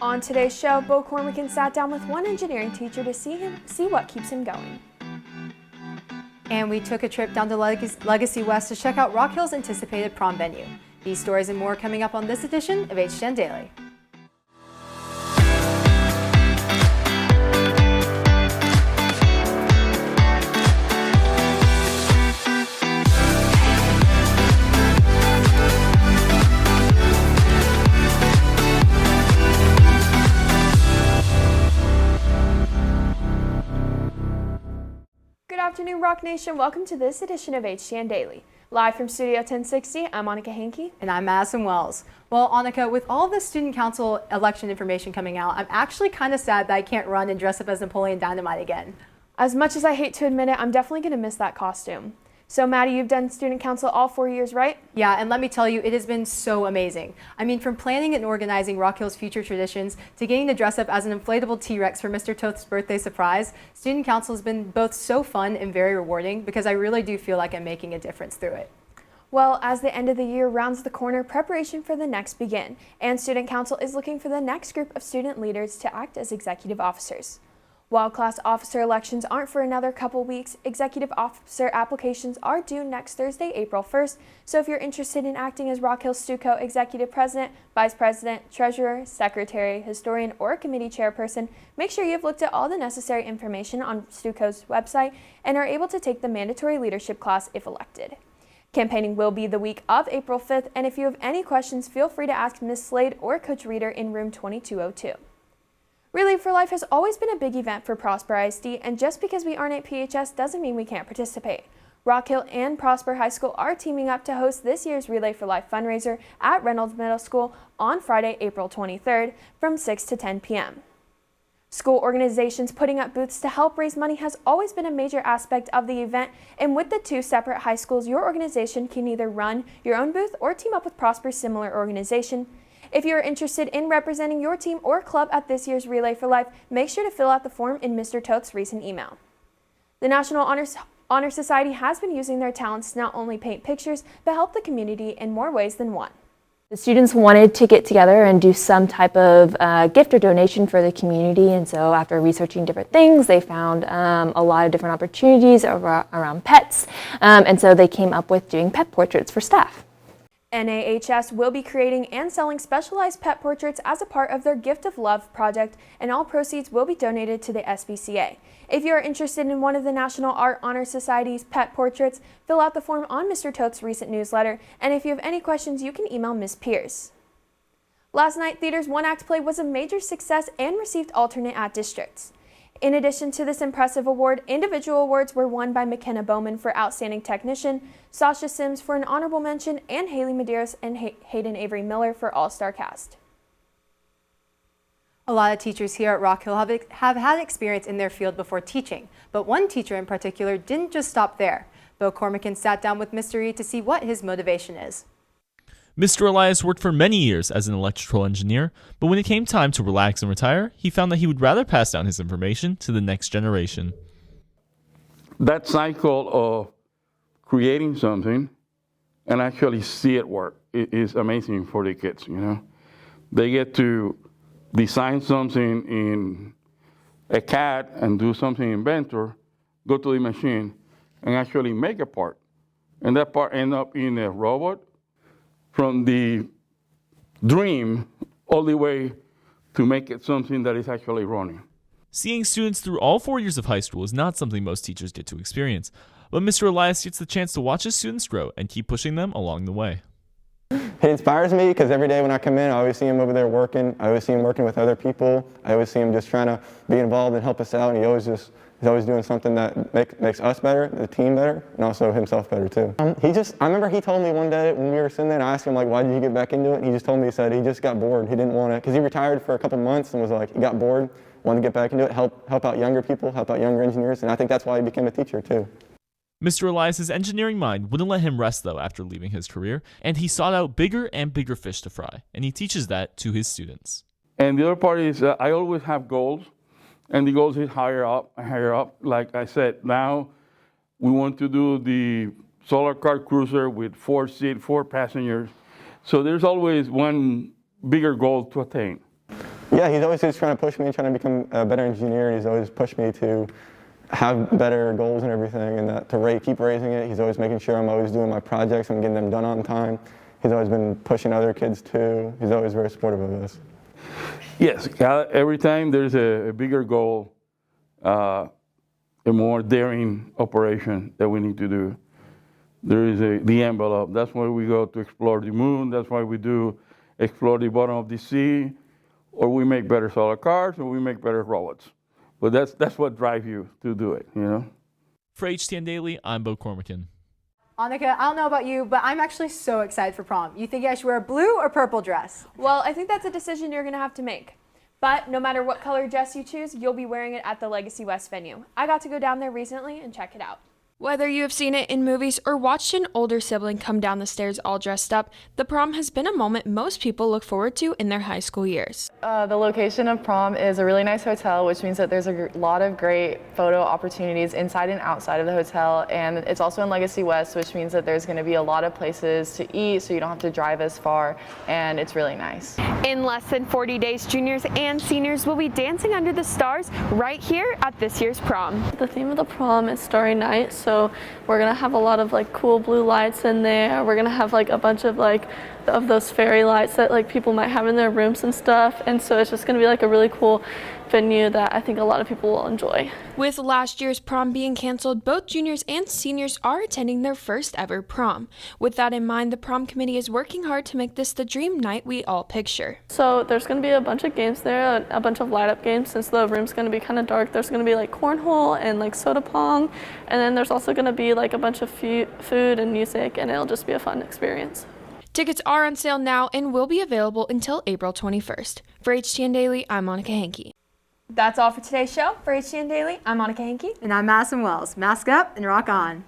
On today's show, Bo Cormican sat down with one engineering teacher to see what keeps him going. And we took a trip down to Legacy West to check out Rock Hill's anticipated prom venue. These stories and more coming up on this edition of HTN Daily. Good afternoon, Rock Nation. Welcome to this edition of HTN Daily. Live from Studio 1060, I'm Anica Hankey. And I'm Madison Wells. Well, Anica, with all the student council election information coming out, I'm actually kind of sad that I can't run and dress up as Napoleon Dynamite again. As much as I hate to admit it, I'm definitely going to miss that costume. So, Maddie, you've done student council all 4 years, right? Yeah, and let me tell you, it has been so amazing. I mean, from planning and organizing Rock Hill's future traditions to getting to dress up as an inflatable T-Rex for Mr. Toth's birthday surprise, student council has been both so fun and very rewarding because I really do feel like I'm making a difference through it. Well, as the end of the year rounds the corner, preparation for the next begin, and student council is looking for the next group of student leaders to act as executive officers. While class officer elections aren't for another couple weeks, executive officer applications are due next Thursday, April 1st. So if you're interested in acting as Rock Hill Stuco executive president, vice president, treasurer, secretary, historian, or committee chairperson, make sure you've looked at all the necessary information on Stuco's website and are able to take the mandatory leadership class if elected. Campaigning will be the week of April 5th, and if you have any questions, feel free to ask Ms. Slade or Coach Reeder in room 2202. Relay for Life has always been a big event for Prosper ISD, and just because we aren't at PHS doesn't mean we can't participate. Rock Hill and Prosper High School are teaming up to host this year's Relay for Life fundraiser at Reynolds Middle School on Friday, April 23rd from 6 to 10 p.m. School organizations putting up booths to help raise money has always been a major aspect of the event, and with the two separate high schools, your organization can either run your own booth or team up with Prosper's similar organization. If you are interested in representing your team or club at this year's Relay for Life, make sure to fill out the form in Mr. Toth's recent email. The National Honor Society has been using their talents to not only paint pictures, but help the community in more ways than one. The students wanted to get together and do some type of gift or donation for the community, and so after researching different things, they found a lot of different opportunities around pets, and so they came up with doing pet portraits for staff. NAHS will be creating and selling specialized pet portraits as a part of their Gift of Love project, and all proceeds will be donated to the SPCA. If you are interested in one of the National Art Honor Society's pet portraits, fill out the form on Mr. Toth's recent newsletter, and if you have any questions, you can email Ms. Pierce. Last night, Theater's one-act play was a major success and received alternate at districts. In addition to this impressive award, individual awards were won by McKenna Bowman for Outstanding Technician, Sasha Sims for an honorable mention, and Haley Medeiros and Hayden Avery Miller for All-Star Cast. A lot of teachers here at Rock Hill have had experience in their field before teaching, but one teacher in particular didn't just stop there. Bo Cormican sat down with Mr. E to see what his motivation is. Mr. Elias worked for many years as an electrical engineer, but when it came time to relax and retire, he found that he would rather pass down his information to the next generation. That cycle of creating something and actually see it work is amazing for the kids, you know. They get to design something in a CAD and do something in Inventor, go to the machine and actually make a part. And that part end up in a robot. From the dream all the way to make it something that is actually running. Seeing students through all 4 years of high school is not something most teachers get to experience, but Mr. Elias gets the chance to watch his students grow and keep pushing them along the way. It inspires me because every day when I come in, I always see him over there working. I always see him working with other people. I always see him just trying to be involved and help us out. And he's always doing something that makes us better, the team better, and also himself better too. I remember he told me one day when we were sitting there and I asked him like, why did you get back into it? And he just told me, he said he just got bored. He didn't want to, because he retired for a couple months and was like, he got bored, wanted to get back into it, help out younger people, help out younger engineers. And I think that's why he became a teacher too. Mr. Elias's engineering mind wouldn't let him rest though after leaving his career, and he sought out bigger and bigger fish to fry, and he teaches that to his students. And the other part is I always have goals, and the goals is higher up. Like I said, now we want to do the solar car cruiser with 4 passengers. So there's always one bigger goal to attain. Yeah, he's always just trying to push me, trying to become a better engineer, and he's always pushed me to have better goals and everything, and that to keep raising it. He's always making sure I'm always doing my projects, I'm getting them done on time. He's always been pushing other kids too. He's always very supportive of this. Yes, every time there's a bigger goal, a more daring operation that we need to do, there is the envelope. That's why we go to explore the moon. That's why we do explore the bottom of the sea, or we make better solar cars, or we make better robots. But that's what drives you to do it, you know? For HTN Daily, I'm Bo Cormican. Anica, I don't know about you, but I'm actually so excited for prom. You think I should wear a blue or purple dress? Well, I think that's a decision you're going to have to make. But no matter what color dress you choose, you'll be wearing it at the Legacy West venue. I got to go down there recently and check it out. Whether you have seen it in movies or watched an older sibling come down the stairs all dressed up, the prom has been a moment most people look forward to in their high school years. The location of prom is a really nice hotel, which means that there's a lot of great photo opportunities inside and outside of the hotel, and it's also in Legacy West, which means that there's going to be a lot of places to eat, so you don't have to drive as far, and it's really nice. In less than 40 days, juniors and seniors will be dancing under the stars right here at this year's prom. The theme of the prom is Starry Night, so we're gonna have a lot of like cool blue lights in there. We're gonna have like a bunch of those fairy lights that like people might have in their rooms and stuff, and so it's just gonna be like a really cool venue that I think a lot of people will enjoy. With last year's prom being canceled, both juniors and seniors are attending their first ever prom. With that in mind, the prom committee is working hard to make this the dream night we all picture. So there's going to be a bunch of games there, a bunch of light up games. Since the room's going to be kind of dark, there's going to be like cornhole and like soda pong, and then there's also going to be like a bunch of food and music, and it'll just be a fun experience. Tickets are on sale now and will be available until April 21st. For HTN Daily, I'm Monica Hankey. That's all for today's show. For HTN Daily, I'm Monica Hankey. And I'm Madison Wells. Mask up and rock on.